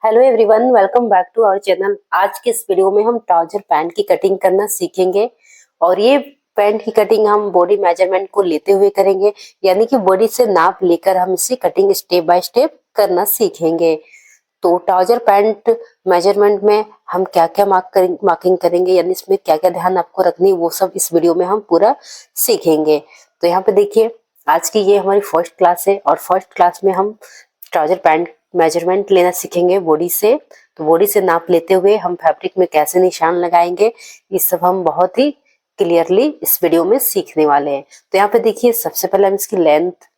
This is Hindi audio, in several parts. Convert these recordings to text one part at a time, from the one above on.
Hello everyone, welcome back to our channel. आज के इस वीडियो में हम ट्राउजर पैंट की कटिंग करना सीखेंगे और ये पैंट की कटिंग हम बॉडी मेजरमेंट को लेते हुए करेंगे, यानी कि बॉडी से नाप लेकर हम इसकी कटिंग स्टेप बाय स्टेप करना सीखेंगे। तो ट्राउजर पैंट मेजरमेंट में हम क्या क्या मार्किंग करेंगे, यानी इसमें क्या क्या ध्यान आपको रखनी है, वो सब इस वीडियो में हम पूरा सीखेंगे। तो यहाँ पे देखिए, आज की ये हमारी फर्स्ट क्लास है और फर्स्ट क्लास में हम ट्राउजर पैंट मेजरमेंट लेना सीखेंगे बॉडी से। तो बॉडी से नाप लेते हुए हम फैब्रिक में कैसे निशान लगाएंगे, ये सब हम बहुत ही क्लियरली इस वीडियो में सीखने वाले हैं। तो यहाँ पे देखिए, सबसे पहले हम इसकी लेंथ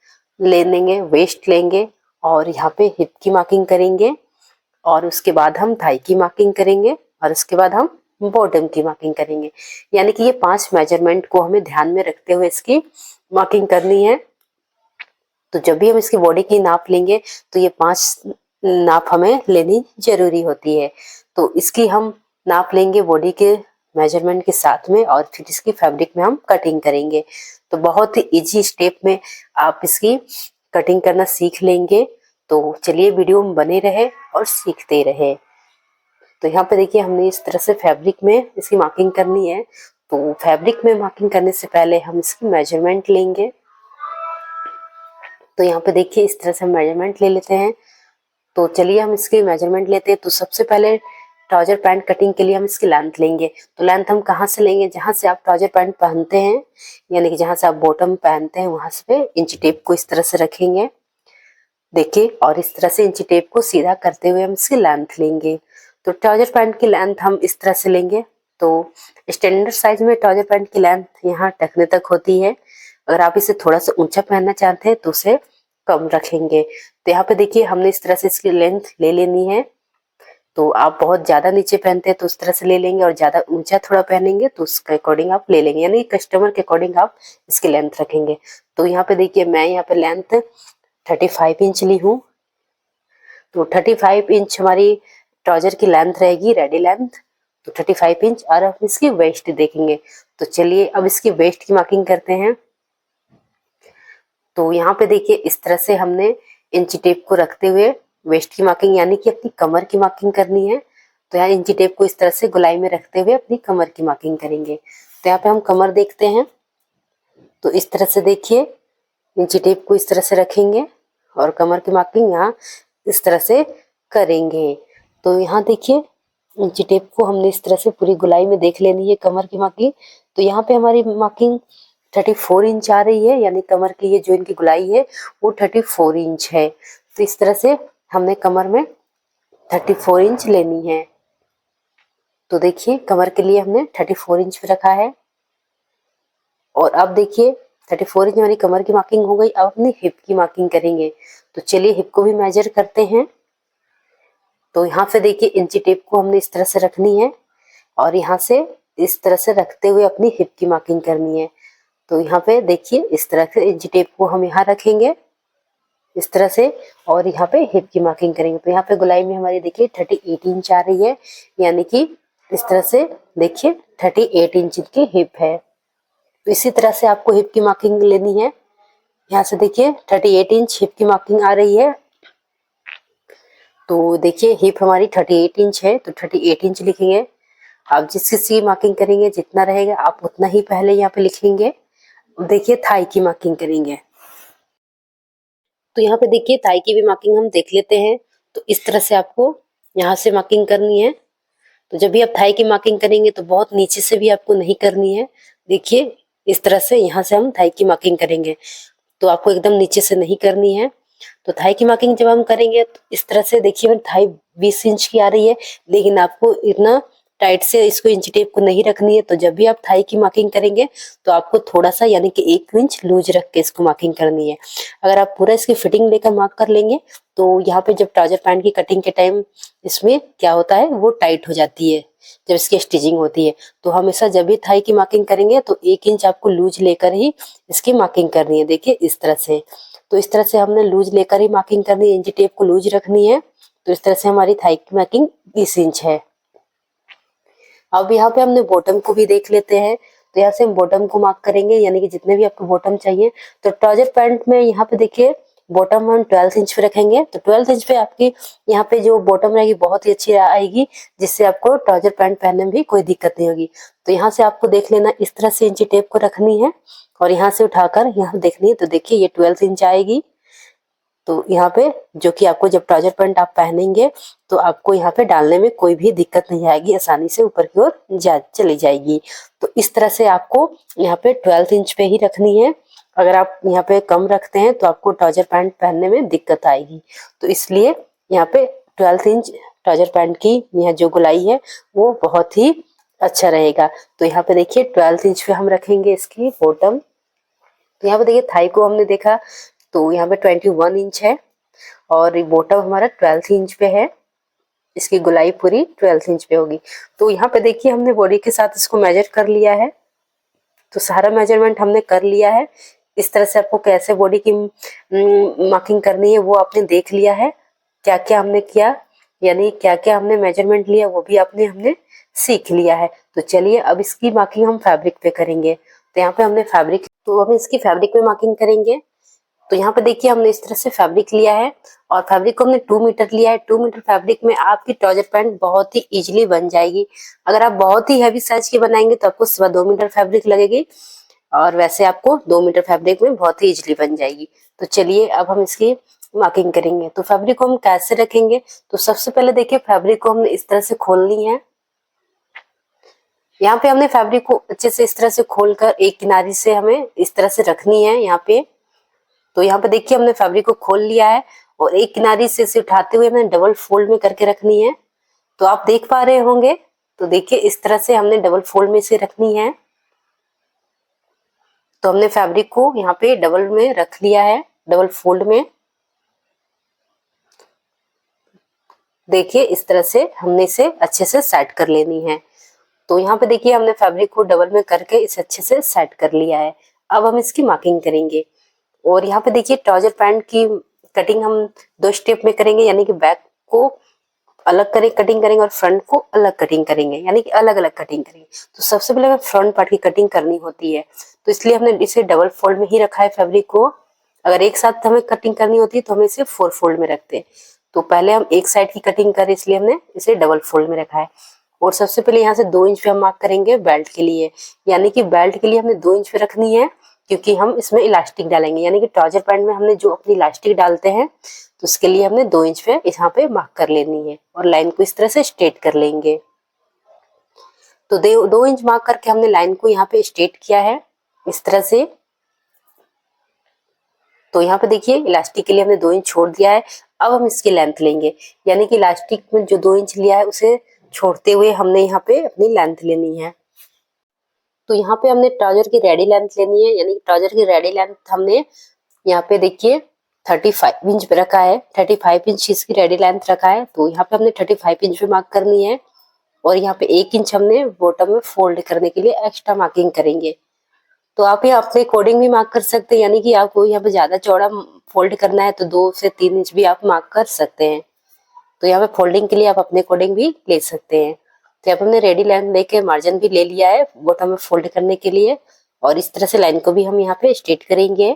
ले लेंगे, वेस्ट लेंगे और यहाँ पे हिप की मार्किंग करेंगे और उसके बाद हम थाई की मार्किंग करेंगे और उसके बाद हम बॉटम की मार्किंग करेंगे। यानी कि ये 5 मेजरमेंट को हमें ध्यान में रखते हुए इसकी मार्किंग करनी है। तो जब भी हम इसकी बॉडी की नाप लेंगे तो ये 5 नाप हमें लेनी जरूरी होती है। तो इसकी हम नाप लेंगे बॉडी के मेजरमेंट के साथ में और फिर इसकी फैब्रिक में हम कटिंग करेंगे। तो बहुत ही इजी स्टेप में आप इसकी कटिंग करना सीख लेंगे। तो चलिए वीडियो में बने रहे और सीखते रहे। तो यहाँ पे देखिए, हमने इस तरह से फैब्रिक में इसकी मार्किंग करनी है। तो फैब्रिक में मार्किंग करने से पहले हम इसकी मेजरमेंट लेंगे। तो यहाँ पे देखिए, इस तरह से हम मेजरमेंट ले लेते हैं। तो चलिए हम इसकी मेजरमेंट लेते हैं। तो सबसे पहले ट्राउजर पैंट कटिंग के लिए हम इसकी लेंथ लेंगे। तो लेंथ हम कहाँ से लेंगे, जहाँ से आप ट्राउजर पैंट पहनते हैं, यानी कि जहाँ से आप बॉटम पहनते हैं वहां से इंची टेप को इस तरह से रखेंगे, देखिए, और इस तरह से इंची टेप को सीधा करते हुए हम इसकी लेंथ लेंगे। तो ट्राउजर पैंट की लेंथ हम इस तरह से लेंगे। तो स्टैंडर्ड साइज में ट्राउजर पैंट की लेंथ यहाँ टखने तक होती है। अगर आप इसे थोड़ा सा ऊंचा पहनना चाहते हैं तो उसे कम रखेंगे। तो यहाँ पे देखिए, हमने इस तरह से इसकी लेंथ ले लेनी है। तो आप बहुत ज्यादा नीचे पहनते हैं तो उस तरह से ले लेंगे और ज्यादा ऊंचा थोड़ा पहनेंगे तो उसके अकॉर्डिंग आप ले लेंगे, यानी कस्टमर के अकॉर्डिंग आप इसकी लेंथ रखेंगे। तो यहाँ पे देखिए, मैं यहाँ पे लेंथ 35 इंच ली हूँ। तो 35 इंच हमारी ट्राउजर की लेंथ रहेगी, रेडी लेंथ। तो 35 इंच और अब इसकी वेस्ट देखेंगे। तो चलिए अब इसकी वेस्ट की मार्किंग करते हैं। तो यहाँ पे देखिए, इस तरह से हमने इंची टेप को रखते हुए वेस्ट की मार्किंग, यानी कि अपनी कमर की मार्किंग करनी है। तो यहाँ इंची टेप को इस तरह से गोलाई में रखते हुए अपनी कमर की मार्किंग करेंगे। तो यहाँ पे हम कमर देखते हैं। तो इस तरह से देखिए, इंची टेप को इस तरह से रखेंगे और कमर की मार्किंग यहाँ इस तरह से करेंगे। तो यहाँ देखिए, इंची टेप को हमने इस तरह से पूरी गोलाई में देख लेनी है कमर की मार्किंग। तो यहाँ पे हमारी मार्किंग 34 इंच आ रही है, यानी कमर की ये जो इनकी गोलाई है वो 34 इंच है। तो इस तरह से हमने कमर में 34 इंच लेनी है। तो देखिए, कमर के लिए हमने 34 इंच पे रखा है। और अब देखिए, 34 इंच हमारी कमर की मार्किंग हो गई। अब अपनी हिप की मार्किंग करेंगे। तो चलिए हिप को भी मेजर करते हैं। तो यहाँ पे देखिए, इंची टेप को हमने इस तरह से रखनी है और यहाँ से इस तरह से रखते हुए अपनी हिप की मार्किंग करनी है। तो यहाँ पे देखिए, इस तरह से इंची टेप को हम यहाँ रखेंगे इस तरह से और यहाँ पे हिप की मार्किंग करेंगे। तो यहाँ पे गोलाई में हमारी देखिए 38 इंच आ रही है, यानी कि इस तरह से देखिए 38 इंच की हिप है। तो इसी तरह से आपको हिप की मार्किंग लेनी है। यहाँ से देखिए 38 इंच हिप की मार्किंग आ रही है। तो देखिए, हिप हमारी 38 इंच है तो 38 इंच लिखेंगे। आप जिस किसी मार्किंग करेंगे जितना रहेगा आप उतना ही पहले यहाँ पे लिखेंगे। देखिए, थाई की मार्किंग करेंगे। तो यहाँ पे देखिए, थाई की भी मार्किंग हम देख लेते हैं। तो इस तरह से आपको यहाँ से मार्किंग करनी है। तो जब भी आप थाई की मार्किंग करेंगे तो बहुत नीचे से भी आपको नहीं करनी है। देखिए, इस तरह से यहाँ से हम थाई की मार्किंग करेंगे। तो आपको एकदम नीचे से नहीं करनी है। तो थाई की मार्किंग जब हम करेंगे तो इस तरह से देखिए, थाई 20 इंच की आ रही है, लेकिन आपको इतना टाइट से इसको इंच टेप को नहीं रखनी है। तो जब भी आप थाई की मार्किंग करेंगे तो आपको थोड़ा सा, यानी कि 1 इंच लूज रख के इसको मार्किंग करनी है। अगर आप पूरा इसकी फिटिंग लेकर मार्क कर लेंगे तो यहाँ पे जब ट्राउजर पैंट की कटिंग के टाइम इसमें क्या होता है, वो टाइट हो जाती है जब इसकी स्टिचिंग होती है। तो हमेशा जब भी थाई की मार्किंग करेंगे तो 1 इंच आपको लूज लेकर ही इसकी मार्किंग करनी है। देखिए, इस तरह से। तो इस तरह से हमने लूज लेकर ही मार्किंग करनी है, इंची टेप को लूज रखनी है। तो इस तरह से हमारी थाई की मार्किंग 20 इंच है। अब यहाँ पे हमने बॉटम को भी देख लेते हैं। तो यहाँ से हम बॉटम को मार्क करेंगे, यानी कि जितने भी आपको बॉटम चाहिए। तो ट्राउजर पैंट में यहाँ पे देखिए बॉटम हम 12 इंच पे रखेंगे। तो 12 इंच पे आपकी यहाँ पे जो बॉटम रहेगी बहुत ही अच्छी आएगी, जिससे आपको ट्राउजर पैंट पहनने में भी कोई दिक्कत नहीं होगी। तो यहाँ से आपको देख लेना, इस तरह से इंची टेप को रखनी है और यहाँ से उठाकर यहाँ देखनी है। तो देखिए ये 12 इंच आएगी। तो यहाँ पे जो कि आपको जब ट्राउजर पैंट आप पहनेंगे तो आपको यहाँ पे डालने में कोई भी दिक्कत नहीं आएगी, आसानी से ऊपर की ओर चली जाएगी। तो इस तरह से आपको यहाँ पे 12 इंच पे ही रखनी है। अगर आप यहाँ पे कम रखते हैं तो आपको ट्राउजर पैंट पहनने में दिक्कत आएगी। तो इसलिए यहाँ पे 12 इंच ट्राउजर पैंट की यहाँ जो गोलाई है वो बहुत ही अच्छा रहेगा। तो यहाँ पे देखिए 12 इंच पे हम रखेंगे इसकी बॉटम। तो यहाँ पे देखिए थाई को हमने देखा तो यहाँ पे 21 इंच है और बॉटम हमारा 12 इंच पे है। इसकी गोलाई पूरी 12 इंच पे होगी। तो यहाँ पे देखिए हमने बॉडी के साथ इसको मेजर कर लिया है। तो सारा मेजरमेंट हमने कर लिया है। इस तरह से आपको कैसे बॉडी की मार्किंग करनी है वो आपने देख लिया है। क्या क्या हमने किया, यानी क्या क्या हमने मेजरमेंट लिया वो भी हमने सीख लिया है। तो चलिए अब इसकी मार्किंग हम फैब्रिक पे करेंगे। तो यहाँ पे हमने फैब्रिक, तो हम इसकी फैब्रिक पे मार्किंग करेंगे। तो यहाँ पे देखिए हमने इस तरह से फैब्रिक लिया है और फैब्रिक को हमने 2 मीटर लिया है। 2 मीटर फैब्रिक में आपकी ट्राउजर पैंट बहुत ही इजीली बन जाएगी। अगर आप बहुत ही हैवी साइज की बनाएंगे तो आपको सिर्फ 2 मीटर फैब्रिक लगेगी और वैसे आपको 2 मीटर फैब्रिक में बहुत ही इजीली बन जाएगी। तो चलिए अब हम इसकी मार्किंग करेंगे। तो फैब्रिक को हम कैसे रखेंगे, तो सबसे पहले देखिए फैब्रिक को हमने इस तरह से खोलनी है। यहाँ पे हमने फैब्रिक को अच्छे से इस तरह से खोलकर एक किनारी से हमें इस तरह से रखनी है यहाँ पे। तो यहाँ पे देखिए हमने फैब्रिक को खोल लिया है और एक किनारी से इसे उठाते हुए हमने डबल फोल्ड में करके रखनी है। तो आप देख पा रहे होंगे। तो देखिए इस तरह से हमने डबल फोल्ड में से रखनी है। तो हमने फैब्रिक को यहाँ पे डबल में रख लिया है, डबल फोल्ड में। देखिए इस तरह से हमने इसे अच्छे से सेट कर लेनी है। तो यहाँ पे देखिए हमने फैब्रिक को डबल में करके इसे अच्छे से सेट कर लिया है। अब हम इसकी मार्किंग करेंगे। और यहाँ पे देखिए ट्राउजर पैंट की कटिंग हम 2 स्टेप में करेंगे, यानी कि बैक को अलग कटिंग करेंगे और फ्रंट को अलग कटिंग करेंगे, यानी कि अलग अलग कटिंग करेंगे। तो सबसे पहले हमें फ्रंट पार्ट की कटिंग करनी होती है। तो इसलिए हमने इसे डबल फोल्ड में ही रखा है फैब्रिक को। अगर एक साथ हमें कटिंग करनी होती है तो हमें इसे 4 फोल्ड में रखते हैं। तो पहले हम एक साइड की कटिंग करें इसलिए हमने इसे डबल फोल्ड में रखा है। और सबसे पहले यहाँ से 2 इंच पे हम मार्क करेंगे बेल्ट के लिए, यानी कि बेल्ट के लिए हमने 2 इंच पे रखनी है, क्योंकि हम इसमें इलास्टिक डालेंगे। यानी कि ट्राउजर पैंट में हमने जो अपनी इलास्टिक डालते हैं तो उसके लिए हमने 2 इंच पे यहाँ पे मार्क कर लेनी है और लाइन को इस तरह से स्ट्रेट कर लेंगे। तो 2 इंच मार्क करके हमने लाइन को यहाँ पे स्ट्रेट किया है इस तरह से। तो यहाँ पे देखिए इलास्टिक के लिए हमने 2 इंच छोड़ दिया है। अब हम इसकी लेंथ लेंगे, यानी कि इलास्टिक में जो 2 इंच लिया है उसे छोड़ते हुए हमने यहाँ पे अपनी लेंथ लेनी है। तो यहाँ पे हमने ट्राउजर की रेडी लेंथ लेनी है, यानी कि ट्राउजर की रेडी लेंथ हमने यहाँ पे देखिए 35 इंच पे रखा है। 35 इंच इसकी रेडी लेंथ रखा है। तो यहाँ पे हमने 35 इंच पे मार्क करनी है और यहाँ पे 1 इंच हमने बॉटम में फोल्ड करने के लिए एक्स्ट्रा मार्किंग करेंगे। तो आप यहाँ अपने अकॉर्डिंग भी मार्क कर सकते हैं, यानी कि आपको यहाँ पे ज्यादा चौड़ा फोल्ड करना है तो 2 से 3 इंच भी आप मार्क कर सकते हैं। तो यहाँ पे फोल्डिंग के लिए आप अपने अकॉर्डिंग भी ले सकते हैं। तो यहाँ पे हमने रेडी लाइन लेके मार्जिन भी ले लिया है बॉटम में फोल्ड करने के लिए और इस तरह से लाइन को भी हम यहाँ पे स्ट्रेट करेंगे।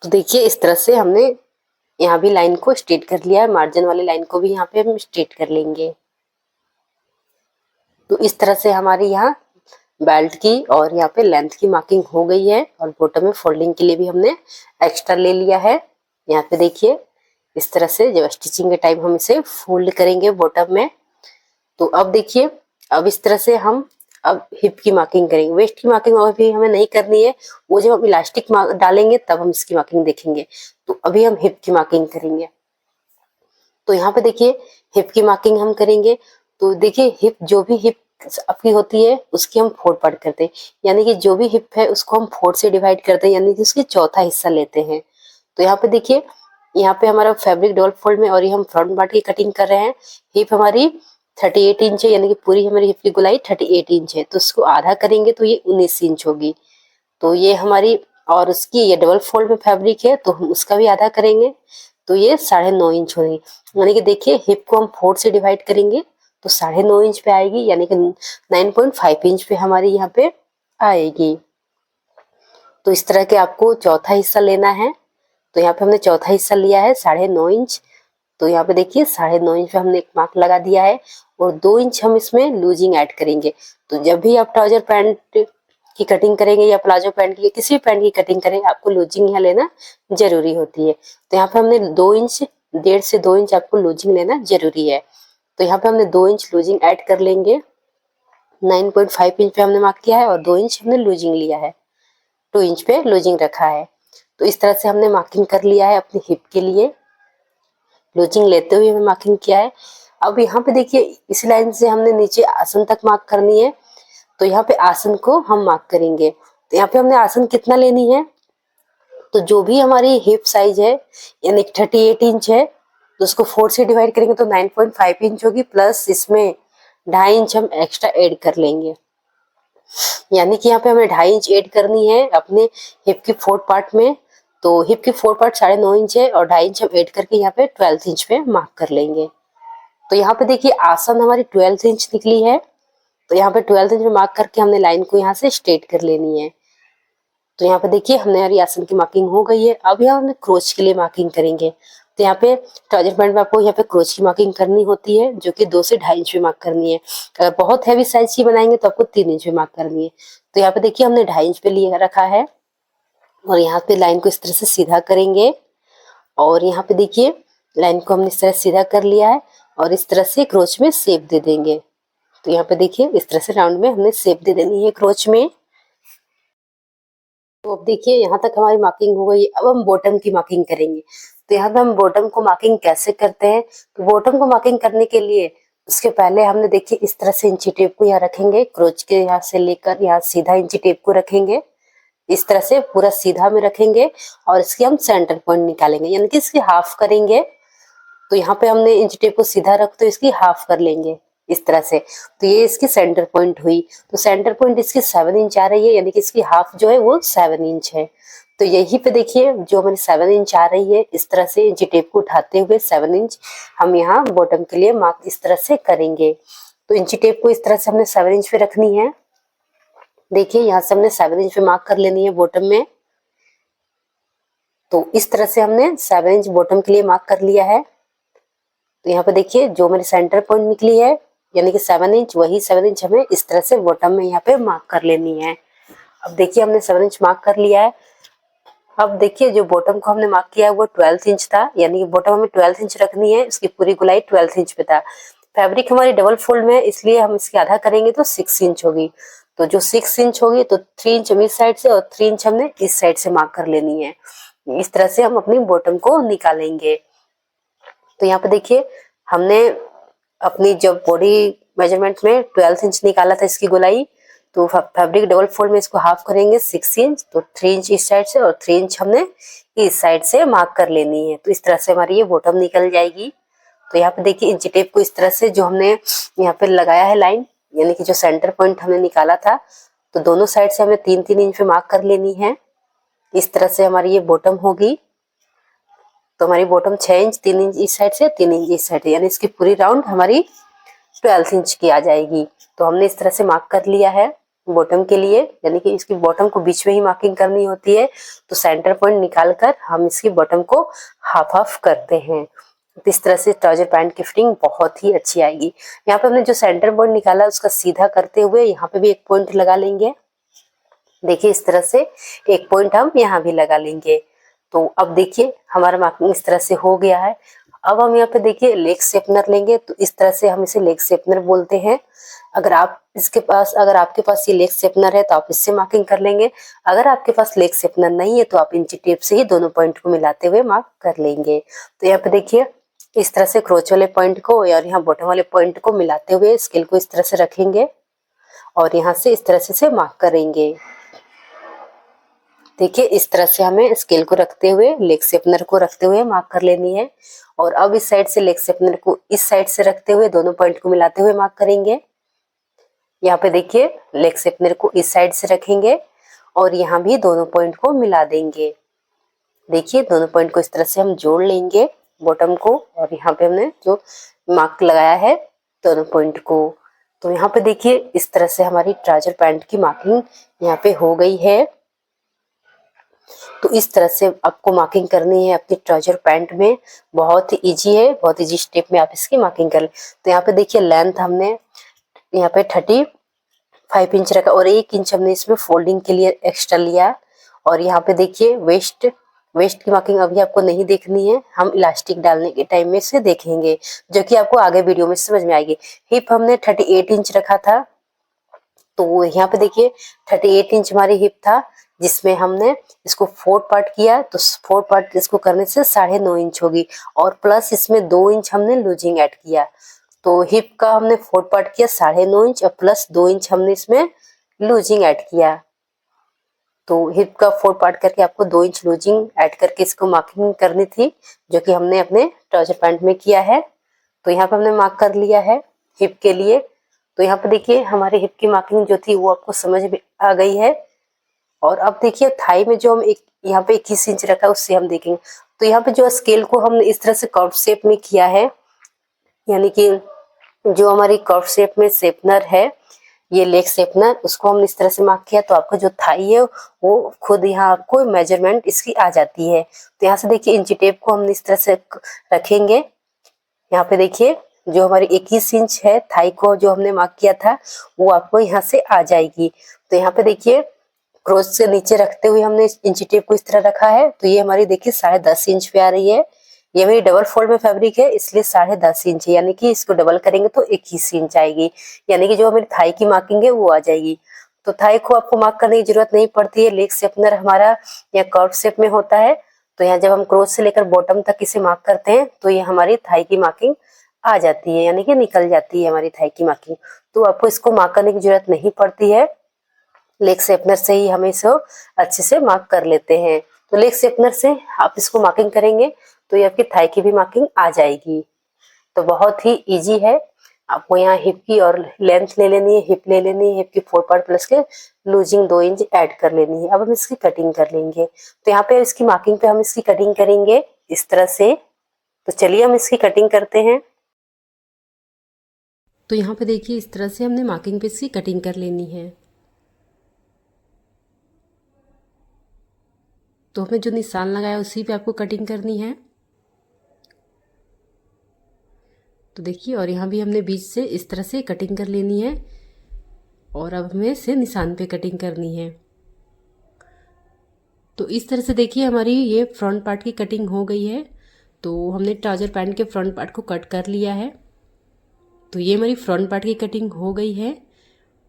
तो देखिए इस तरह से हमने यहाँ भी लाइन को स्ट्रेट कर लिया है, मार्जिन वाली लाइन को भी यहाँ पे हम स्ट्रेट कर लेंगे। तो इस तरह से हमारी यहाँ बेल्ट की और यहाँ पे लेंथ की मार्किंग हो गई है और बॉटम में फोल्डिंग के लिए भी हमने एक्स्ट्रा ले लिया है। यहाँ पे देखिए इस तरह से जब स्टिचिंग के टाइम हम इसे फोल्ड करेंगे बॉटम में। तो अब देखिए अब इस तरह से हम अब हिप की मार्किंग करेंगे। वेस्ट की मार्किंग अभी हमें नहीं करनी है, वो जब हम इलास्टिक डालेंगे तब हम इसकी मार्किंग देखेंगे। तो अभी हम हिप की मार्किंग करेंगे। तो यहाँ पे देखिए हिप की मार्किंग हम करेंगे। तो देखिए हिप, जो भी हिप आपकी होती है उसकी हम 4 पार्ट करते हैं, यानी कि जो भी हिप है उसको हम 4 से डिवाइड करते हैं, यानी कि उसके चौथा हिस्सा लेते हैं। तो यहाँ पे देखिए यहाँ पे हमारा फैब्रिक डबल फोल्ड में और ये हम फ्रंट पार्ट की कटिंग कर रहे हैं। हिप हमारी 38 इंच है, यानी कि पूरी हमारी हिप की गोलाई 38 इंच है। तो उसको आधा करेंगे तो ये 19 इंच होगी। तो ये हमारी, और उसकी ये डबल फोल्ड में फैब्रिक है तो हम उसका भी आधा करेंगे तो ये 9.5 इंच होगी। यानी कि देखिए हिप को हम 4 से डिवाइड करेंगे तो 9.5 इंच पे आएगी, यानी कि 9.5 इंच पे हमारी यहाँ पे आएगी। तो इस तरह के आपको चौथा हिस्सा लेना है। तो यहाँ पे हमने चौथा हिस्सा लिया है 9.5 इंच। तो यहाँ पे देखिए 9.5 इंच पे हमने एक मार्क लगा दिया है और 2 इंच हम इसमें लूजिंग ऐड करेंगे। तो जब भी आप ट्राउजर पैंट की कटिंग करेंगे या प्लाजो पैंट की या किसी भी पैंट की कटिंग करें, आपको लूजिंग यहाँ लेना जरूरी होती है। तो यहाँ पे हमने 2 इंच, 1.5 से 2 इंच आपको लूजिंग लेना जरूरी है। तो यहाँ पे हमने 2 इंच लूजिंग ऐड कर लेंगे। 9.5 इंच पे हमने मार्क किया है और 2 इंच हमने लूजिंग लिया है, 2 इंच पे लूजिंग रखा है। तो इस तरह से हमने मार्किंग कर लिया है अपनी हिप के लिए, लूजिंग लेते हुए हमें मार्किंग किया है। अब यहाँ पे देखिए इस लाइन से हमने नीचे आसन तक मार्क करनी है। तो यहाँ पे आसन को हम मार्क करेंगे। तो यहाँ पे हमने आसन कितना लेनी है, तो जो भी हमारी हिप साइज है यानी 38 इंच है, तो उसको 4 से डिवाइड करेंगे तो 9.5 इंच होगी, प्लस इसमें 2.5 इंच हम एक्स्ट्रा ऐड कर लेंगे। यानी कि यहाँ पे हमें 2.5 इंच ऐड करनी है अपने हिप की 4th पार्ट में। तो हिप की 4th पार्ट 9.5 इंच है और 2.5 इंच हम ऐड करके यहाँ पे 12th इंच पे मार्क कर लेंगे। तो यहाँ पे देखिए आसन हमारी 12th इंच निकली है। तो यहाँ पे 12th इंच में मार्क करके हमने लाइन को यहाँ से स्ट्रेट कर लेनी है। तो यहाँ पे देखिए हमने हमारी आसन की मार्किंग हो गई है। अब यहाँ हमने क्रोच के लिए मार्किंग करेंगे। तो यहाँ पे ट्राउजर पैंट में आपको यहाँ पे क्रोच की मार्किंग करनी होती है, जो कि 2 से 2.5 इंच में मार्क करनी है। अगर बहुत हैवी साइज की बनाएंगे तो आपको 3 इंच में मार्क करनी है। तो यहाँ पे देखिए हमने 2.5 इंच पे लिए रखा है और यहाँ पे लाइन को इस तरह से सीधा करेंगे और यहाँ पे देखिए लाइन को हमने इस तरह सीधा कर लिया है और इस तरह से क्रोच में शेप दे देंगे। तो यहाँ पे देखिए इस तरह से राउंड में हमने शेप दे देनी है क्रोच में। तो अब देखिए यहाँ तक हमारी मार्किंग हो गई। अब हम बॉटम की मार्किंग करेंगे। तो यहाँ पे हम बॉटम को मार्किंग कैसे करते हैं, तो बॉटम को मार्किंग करने के लिए उसके पहले हमने देखिए इस तरह से इंची टेप को यहाँ रखेंगे, क्रोच के यहाँ से लेकर यहाँ सीधा इंची टेप को रखेंगे, इस तरह से पूरा सीधा में रखेंगे और इसके हम सेंटर पॉइंट निकालेंगे, यानी कि इसकी हाफ करेंगे। तो यहाँ पे हमने इंच टेप को सीधा रख तो इसकी हाफ कर लेंगे इस तरह से। तो ये इसकी सेंटर पॉइंट हुई। तो सेंटर पॉइंट इसकी 7 इंच आ रही है, यानी कि इसकी हाफ जो है वो 7 इंच है। तो यही पे देखिए जो हमारी 7 इंच आ रही है, इस तरह से इंच टेप को उठाते हुए 7 इंच हम यहाँ बॉटम के लिए मार्क इस तरह से करेंगे। तो इंच टेप को इस तरह से हमने 7 इंच पे रखनी है। देखिए यहाँ से हमने 7 इंच पे मार्क कर लेनी है बॉटम में। तो इस तरह से हमने 7 इंच बॉटम के लिए मार्क कर लिया है। तो यहाँ पे देखिए जो मेरी सेंटर पॉइंट निकली है यानी कि 7 इंच, वही 7 इंच हमें इस तरह से बॉटम में यहाँ पे मार्क कर लेनी है। अब देखिए हमने 7 इंच मार्क कर लिया है। अब देखिए जो बॉटम को हमने मार्क किया है वो 12th इंच था, यानी कि बॉटम हमें 12th इंच रखनी है, इसकी पूरी गोलाई 12th इंच पे था। फैब्रिक हमारी डबल फोल्ड में है, इसलिए हम इसके आधा करेंगे तो 6 इंच होगी। तो जो 6 इंच होगी तो 3 इंच हम इस साइड से और 3 इंच हमने इस साइड से मार्क कर लेनी है। इस तरह से हम अपनी बॉटम को निकालेंगे। तो यहाँ पे देखिए हमने अपनी जब बॉडी मेजरमेंट में 12th इंच निकाला था इसकी गोलाई, तो फैब्रिक डबल फोल्ड में इसको हाफ करेंगे 6 इंच, तो 3 इंच इस साइड से और 3 इंच हमने इस साइड से मार्क कर लेनी है। तो इस तरह से हमारी ये बॉटम निकल जाएगी। तो यहाँ पे देखिए इंच टेप को इस तरह से जो हमने यहाँ पे लगाया है लाइन, यानी कि जो सेंटर पॉइंट हमने निकाला था, तो दोनों साइड से हमें 3-3 इंच पे मार्क कर लेनी है। इस तरह से हमारी ये बॉटम होगी। तो हमारी बॉटम 6 इंच, 3 इंच इस साइड से 3 इंच इस साइड से, यानी इसकी पूरी राउंड हमारी 12 इंच की आ जाएगी। तो हमने इस तरह से मार्क कर लिया है बॉटम के लिए, यानी कि इसकी बॉटम को बीच में ही मार्किंग करनी होती है। तो सेंटर पॉइंट निकालकर हम इसकी बॉटम को हाफ हाफ करते हैं। तो इस तरह से ट्राउजर पैंट की फिटिंग बहुत ही अच्छी आएगी। यहाँ पे हमने जो सेंटर पॉइंट निकाला उसका सीधा करते हुए यहाँ पे भी एक पॉइंट लगा लेंगे। देखिए इस तरह से एक पॉइंट हम यहाँ भी लगा लेंगे। तो अब देखिए हमारा मार्किंग इस तरह से हो गया है। अब हम यहाँ पे देखिए लेग शेपनर लेंगे। तो इस तरह से हम इसे लेग शेपनर बोलते हैं। अगर आपके पास ये लेग शेपनर है तो आप इससे मार्किंग कर लेंगे। अगर आपके पास लेग शेपनर नहीं है तो आप इंची टेप से ही दोनों पॉइंट को मिलाते हुए मार्क कर लेंगे। तो यहाँ पे देखिए इस तरह से क्रोच वाले पॉइंट को और यहाँ बॉटम वाले पॉइंट को मिलाते हुए स्केल को इस तरह से रखेंगे और यहाँ से इस तरह से मार्क करेंगे। देखिए इस तरह से हमें स्केल को रखते हुए लेग शेपनर को रखते हुए मार्क कर लेनी है। और अब इस साइड से लेग शेपनर को इस साइड से रखते हुए दोनों पॉइंट को मिलाते हुए मार्क करेंगे। यहाँ पे देखिए लेग शेपनर को इस साइड से रखेंगे और यहाँ भी दोनों पॉइंट को मिला देंगे। देखिए दोनों पॉइंट को इस तरह से हम जोड़ लेंगे बॉटम को, और यहाँ पे हमने जो मार्क लगाया है दोनों पॉइंट को। तो यहाँ पे देखिए इस तरह से हमारी ट्राउजर पैंट की मार्किंग यहाँ पे हो गई है। तो इस तरह से आपको मार्किंग करनी है अपनी ट्राउजर पैंट में। बहुत ही ईजी है, बहुत ईजी स्टेप में आप इसकी मार्किंग कर लें। तो यहाँ पे देखिए लेंथ हमने यहाँ पे 35 इंच रखा और 1 इंच हमने इसमें फोल्डिंग के लिए एक्स्ट्रा लिया। और यहाँ पे देखिए वेस्ट की मार्किंग अभी आपको नहीं देखनी है, हम इलास्टिक डालने के टाइम में से देखेंगे, जो कि आपको आगे वीडियो में समझ में आएगी। हिप हमने 38 इंच रखा था, तो यहाँ पे देखिए 38 इंच हमारी हिप था, जिसमें हमने इसको 4 पार्ट किया। तो 4 पार्ट इसको करने से 9.5 इंच होगी और प्लस इसमें 2 इंच हमने लूजिंग ऐड किया। तो हिप का हमने 4 पार्ट किया 9.5 इंच और प्लस 2 इंच हमने इसमें लूजिंग ऐड किया। तो हिप का 4 पार्ट करके आपको 2 इंच लूजिंग ऐड करके इसको मार्किंग करनी थी, जो कि हमने अपने ट्राउजर पैंट में किया है। तो यहाँ पे हमने मार्क कर लिया है हिप के लिए। तो यहाँ पे देखिए हमारी हिप की मार्किंग जो थी वो आपको समझ में आ गई है। और अब देखिए थाई में जो हम यहाँ पे 21 इंच रखा है उससे हम देखेंगे। तो यहाँ पे जो स्केल को हमने इस तरह से कर्व शेप में किया है, यानी कि जो हमारी कर्व शेप में शेपनर है, ये लेग शेपनर, उसको हमने इस तरह से मार्क किया। तो आपका जो थाई है वो खुद यहाँ आपको मेजरमेंट इसकी आ जाती है। तो यहाँ से देखिए इंची टेप को हमने इस तरह से रखेंगे। यहाँ पे देखिए जो हमारी 21 इंच है थाई को जो हमने मार्क किया था वो आपको यहाँ से आ जाएगी। तो यहाँ पे देखिए क्रोच से नीचे रखते हुए हमने इंची टेप को इस तरह रखा है। तो ये हमारी देखिए 10.5 इंच पे आ रही है। ये मेरी डबल फोल्ड में फैब्रिक है, इसलिए 10.5 इंच है, यानी कि इसको डबल करेंगे तो 21 इंच आएगी, यानी कि जो हमारी थाई की मार्किंग है वो आ जाएगी। तो थाई को आपको मार्क करने की जरूरत नहीं पड़ती है, लेग शेपनर हमारा या कर्व शेप में होता है। तो यहाँ जब हम क्रोच से लेकर बॉटम तक इसे मार्क करते हैं तो ये हमारी थाई की मार्किंग आ जाती है, यानी कि निकल जाती है हमारी थाई की मार्किंग। तो आपको इसको मार्क करने की जरूरत नहीं पड़ती है, लेग शेपनर से ही हम इसको अच्छे से मार्क कर लेते हैं। तो लेग शेपनर से आप इसको मार्किंग करेंगे तो ये आपकी थाई की भी मार्किंग आ जाएगी। तो बहुत ही इजी है। आपको यहाँ हिप की और लेंथ ले लेनी है, हिप ले लेनी है, हिप की 4 पार्ट प्लस के लूजिंग 2 इंच ऐड कर लेनी है। अब हम इसकी कटिंग कर लेंगे। तो यहाँ पे इसकी मार्किंग पे हम इसकी कटिंग करेंगे इस तरह से। तो चलिए हम इसकी कटिंग करते हैं। तो यहाँ पे देखिए इस तरह से हमने मार्किंग पे इसकी कटिंग कर लेनी है। तो हमें जो निशान लगाया उसी पे आपको कटिंग करनी है। तो देखिए और यहाँ भी हमने बीच से इस तरह से कटिंग कर लेनी है और अब हमें इसे निशान पे कटिंग करनी है। तो इस तरह से देखिए हमारी ये फ्रंट पार्ट की कटिंग हो गई है। तो हमने ट्राउजर पैंट के फ्रंट पार्ट को कट कर लिया है। तो ये हमारी फ्रंट पार्ट की कटिंग हो गई है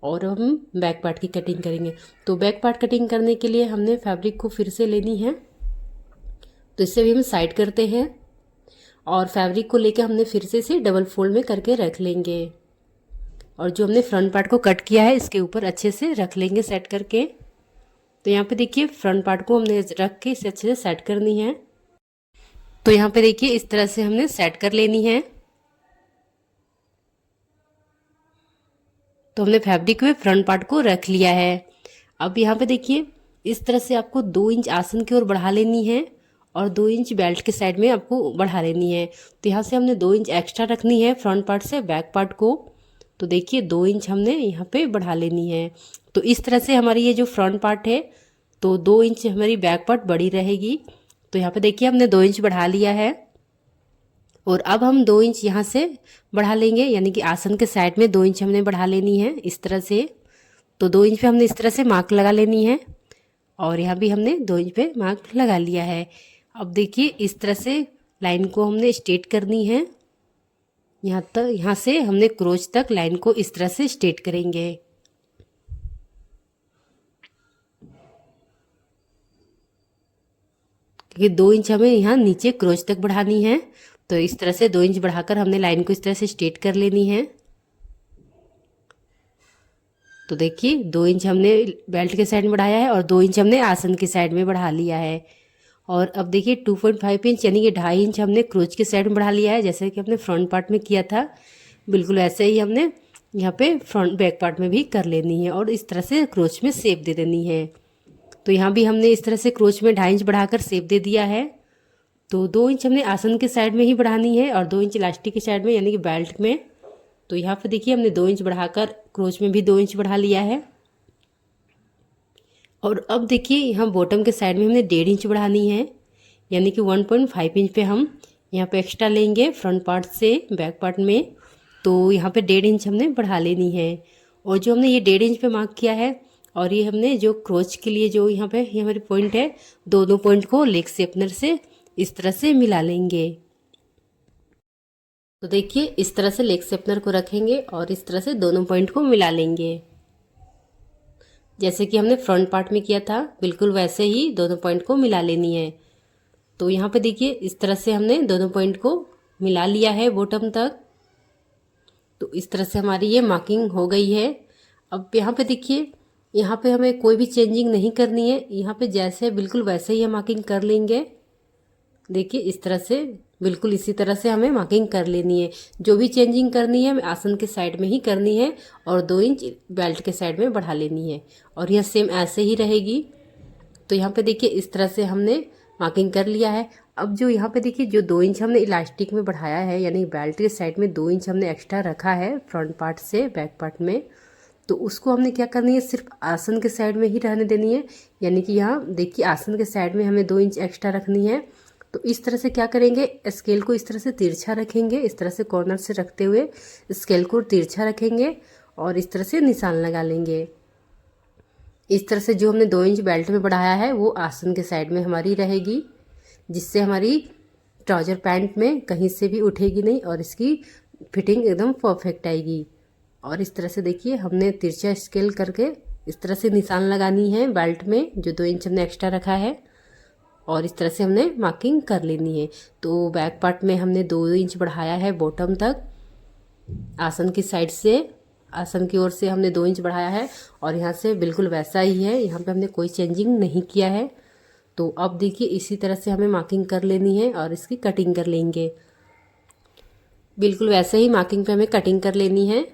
और हम बैक पार्ट की कटिंग करेंगे। तो बैक पार्ट कटिंग करने के लिए हमने फैब्रिक को फिर से लेनी है। तो इससे भी हम साइड करते हैं और फैब्रिक को लेकर हमने फिर से इसे डबल फोल्ड में करके रख लेंगे और जो हमने फ्रंट पार्ट को कट किया है इसके ऊपर अच्छे से रख लेंगे सेट करके। तो यहाँ पे देखिए फ्रंट पार्ट को हमने रख के इसे अच्छे से सेट करनी है। तो यहाँ पे देखिए इस तरह से हमने सेट कर लेनी है। तो हमने फैब्रिक में फ्रंट पार्ट को रख लिया है। अब यहाँ पे देखिए इस तरह से आपको 2 इंच आसन की ओर बढ़ा लेनी है और 2 इंच बेल्ट के साइड में आपको बढ़ा लेनी है। तो यहाँ से हमने 2 इंच एक्स्ट्रा रखनी है फ्रंट पार्ट से बैक पार्ट को। तो देखिए 2 इंच हमने यहाँ पे बढ़ा लेनी है। तो इस तरह से हमारी ये जो फ्रंट पार्ट है तो 2 इंच हमारी बैक पार्ट बड़ी रहेगी। तो यहाँ पे देखिए हमने 2 इंच बढ़ा लिया है और अब हम 2 इंच यहाँ से बढ़ा लेंगे, यानी कि आसन के साइड में 2 इंच हमने बढ़ा लेनी है इस तरह से। तो 2 इंच पे हमने इस तरह से मार्क लगा लेनी है और यहाँ भी हमने 2 इंच पे मार्क लगा लिया है। अब देखिए इस तरह से लाइन को हमने स्ट्रेट करनी है। यहाँ से हमने क्रोच तक लाइन को इस तरह से स्ट्रेट करेंगे। क्योंकि 2 इंच हमें यहाँ नीचे क्रोच तक बढ़ानी है। तो इस तरह से 2 इंच बढ़ाकर हमने लाइन को इस तरह से स्ट्रेट कर लेनी है। तो देखिए 2 इंच हमने बेल्ट के साइड में बढ़ाया है और 2 इंच हमने आसन के साइड में बढ़ा लिया है। और अब देखिए 2.5 इंच यानी कि 2.5 इंच हमने क्रोच के साइड में बढ़ा लिया है, जैसे कि हमने फ्रंट पार्ट में किया था। बिल्कुल ऐसे ही हमने यहाँ पे फ्रंट बैक पार्ट में भी कर लेनी है और इस तरह से क्रोच में शेप दे देनी है। तो यहाँ भी हमने इस तरह से क्रोच में 2.5 इंच बढ़ाकर शेप दे दिया है। तो 2 इंच हमने आसन के साइड में ही बढ़ानी है और 2 इंच इलास्टिक के साइड में यानी कि बेल्ट में। तो यहाँ पे देखिए हमने 2 इंच बढ़ाकर क्रोच में भी 2 इंच बढ़ा लिया है। और अब देखिए यहाँ बॉटम के साइड में हमने 1.5 इंच बढ़ानी है, यानी कि 1.5 इंच पे हम यहाँ पे एक्स्ट्रा लेंगे फ्रंट पार्ट से बैक पार्ट में। तो यहाँ पे 1.5 इंच हमने बढ़ा लेनी है। और जो हमने ये 1.5 इंच पे मार्क किया है, और ये हमने जो क्रोच के लिए जो यहाँ पे ये हमारी पॉइंट है, दोनों पॉइंट को लेग शेपनर से इस तरह से मिला लेंगे। तो देखिए इस तरह से लेग शेपनर को रखेंगे और इस तरह से दोनों पॉइंट को मिला लेंगे, जैसे कि हमने फ्रंट पार्ट में किया था बिल्कुल वैसे ही दोनों पॉइंट को मिला लेनी है। तो यहाँ पे देखिए इस तरह से हमने दोनों पॉइंट को मिला लिया है बॉटम तक। तो इस तरह से हमारी ये मार्किंग हो गई है। अब यहाँ पे देखिए यहाँ पे हमें कोई भी चेंजिंग नहीं करनी है, यहाँ पे जैसे है बिल्कुल वैसे ही हम मार्किंग कर लेंगे। देखिए इस तरह से बिल्कुल इसी तरह से हमें मार्किंग कर लेनी है। जो भी चेंजिंग करनी है हमें आसन के साइड में ही करनी है और 2 इंच बेल्ट के साइड में बढ़ा लेनी है, और यह सेम ऐसे ही रहेगी। तो यहाँ पे देखिए इस तरह से हमने मार्किंग कर लिया है। अब जो यहाँ पे देखिए जो 2 इंच हमने इलास्टिक में बढ़ाया है, यानी बेल्ट के साइड में 2 इंच हमने एक्स्ट्रा रखा है फ्रंट पार्ट से बैक पार्ट में, तो उसको हमने क्या करनी है, सिर्फ आसन के साइड में ही रहने देनी है। यानी कि यहाँ देखिए आसन के साइड में हमें 2 इंच एक्स्ट्रा रखनी है। तो इस तरह से क्या करेंगे, स्केल को इस तरह से तिरछा रखेंगे, इस तरह से कॉर्नर से रखते हुए स्केल को तिरछा रखेंगे और इस तरह से निशान लगा लेंगे। इस तरह से जो हमने 2 इंच बेल्ट में बढ़ाया है वो आसन के साइड में हमारी रहेगी, जिससे हमारी ट्राउजर पैंट में कहीं से भी उठेगी नहीं और इसकी फिटिंग एकदम परफेक्ट आएगी। और इस तरह से देखिए हमने तिरछा स्केल करके इस तरह से निशान लगानी है बेल्ट में, जो 2 इंच हमने एक्स्ट्रा रखा है, और इस तरह से हमने मार्किंग कर लेनी है। तो बैक पार्ट में हमने 2 इंच बढ़ाया है बॉटम तक, आसन की साइड से, आसन की ओर से हमने 2 इंच बढ़ाया है, और यहाँ से बिल्कुल वैसा ही है, यहाँ पे हमने कोई चेंजिंग नहीं किया है। तो अब देखिए इसी तरह से हमें मार्किंग कर लेनी है और इसकी कटिंग कर लेंगे। बिल्कुल वैसे ही मार्किंग पे हमें कटिंग कर लेनी है।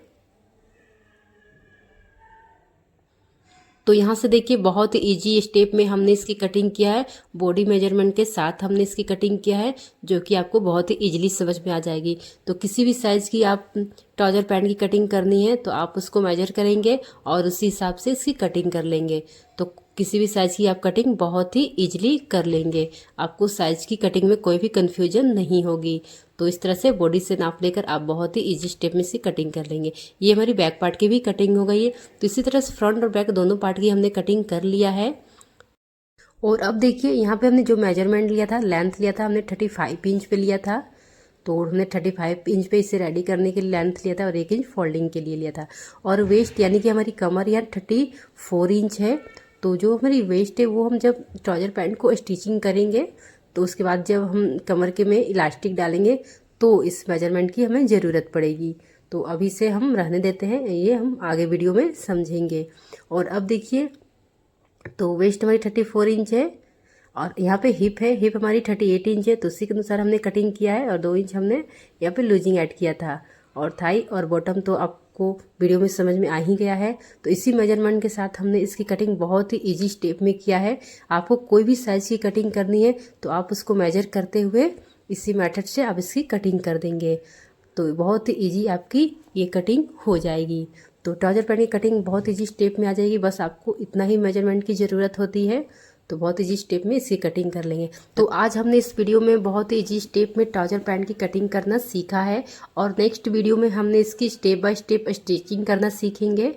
तो यहाँ से देखिए बहुत इजी स्टेप में हमने इसकी कटिंग किया है, बॉडी मेजरमेंट के साथ हमने इसकी कटिंग किया है, जो कि आपको बहुत ही इजीली समझ में आ जाएगी। तो किसी भी साइज़ की आप ट्राउजर पैंट की कटिंग करनी है तो आप उसको मेजर करेंगे और उसी हिसाब से इसकी कटिंग कर लेंगे। तो किसी भी साइज़ की आप कटिंग बहुत ही इजीली कर लेंगे, आपको साइज़ की कटिंग में कोई भी कन्फ्यूजन नहीं होगी। तो इस तरह से बॉडी से नाप लेकर आप बहुत ही इजी स्टेप में इसकी कटिंग कर लेंगे। ये हमारी बैक पार्ट की भी कटिंग हो गई है। तो इसी तरह से फ्रंट और बैक दोनों पार्ट की हमने कटिंग कर लिया है। और अब देखिए यहाँ पे हमने जो मेजरमेंट लिया था, लेंथ लिया था हमने 35 इंच पे लिया था। तो हमने 35 इंच पे इसे रेडी करने के लिए लेंथ लिया था और 1 इंच फोल्डिंग के लिए लिया था। और वेस्ट यानी कि हमारी कमर यहाँ 34 इंच है। तो जो हमारी वेस्ट है वो हम जब ट्राउजर पैंट को स्टिचिंग करेंगे तो उसके बाद जब हम कमर के में इलास्टिक डालेंगे तो इस मेजरमेंट की हमें ज़रूरत पड़ेगी। तो अभी से हम रहने देते हैं, ये हम आगे वीडियो में समझेंगे। और अब देखिए तो वेस्ट हमारी 34 इंच है और यहाँ पे हिप है, हिप हमारी 38 इंच है। तो उसी के अनुसार हमने कटिंग किया है और 2 इंच हमने यहाँ पे लूजिंग ऐड किया था। और थाई और बॉटम तो आपको वीडियो में समझ में आ ही गया है। तो इसी मेजरमेंट के साथ हमने इसकी कटिंग बहुत ही इजी स्टेप में किया है। आपको कोई भी साइज़ की कटिंग करनी है तो आप उसको मेजर करते हुए इसी मेथड से आप इसकी कटिंग कर देंगे, तो बहुत ही ईजी आपकी ये कटिंग हो जाएगी। तो ट्राउजर पैंट की कटिंग बहुत ईजी स्टेप में आ जाएगी, बस आपको इतना ही मेजरमेंट की ज़रूरत होती है। तो बहुत ईजी स्टेप में इसकी कटिंग कर लेंगे। तो आज हमने इस वीडियो में बहुत ही ईजी स्टेप में ट्राउजर पैंट की कटिंग करना सीखा है, और नेक्स्ट वीडियो में हमने इसकी स्टेप बाय स्टेप स्टिचिंग करना सीखेंगे।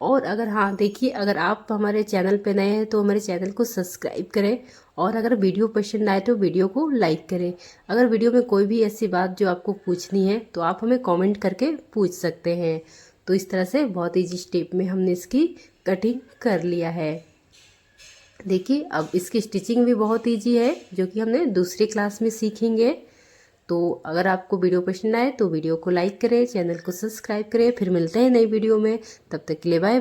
और अगर हाँ देखिए, अगर आप हमारे चैनल पे नए हैं तो हमारे चैनल को सब्सक्राइब करें, और अगर वीडियो पसंद आए तो वीडियो को लाइक करें। अगर वीडियो में कोई भी ऐसी बात जो आपको पूछनी है तो आप हमें कमेंट करके पूछ सकते हैं। तो इस तरह से बहुत ईजी स्टेप में हमने इसकी कटिंग कर लिया है। देखिए अब इसकी स्टिचिंग भी बहुत ईजी है, जो कि हमने दूसरी क्लास में सीखेंगे। तो अगर आपको वीडियो पसंद आए तो वीडियो को लाइक करें, चैनल को सब्सक्राइब करें। फिर मिलते हैं नई वीडियो में, तब तक के लिए बाय बाय।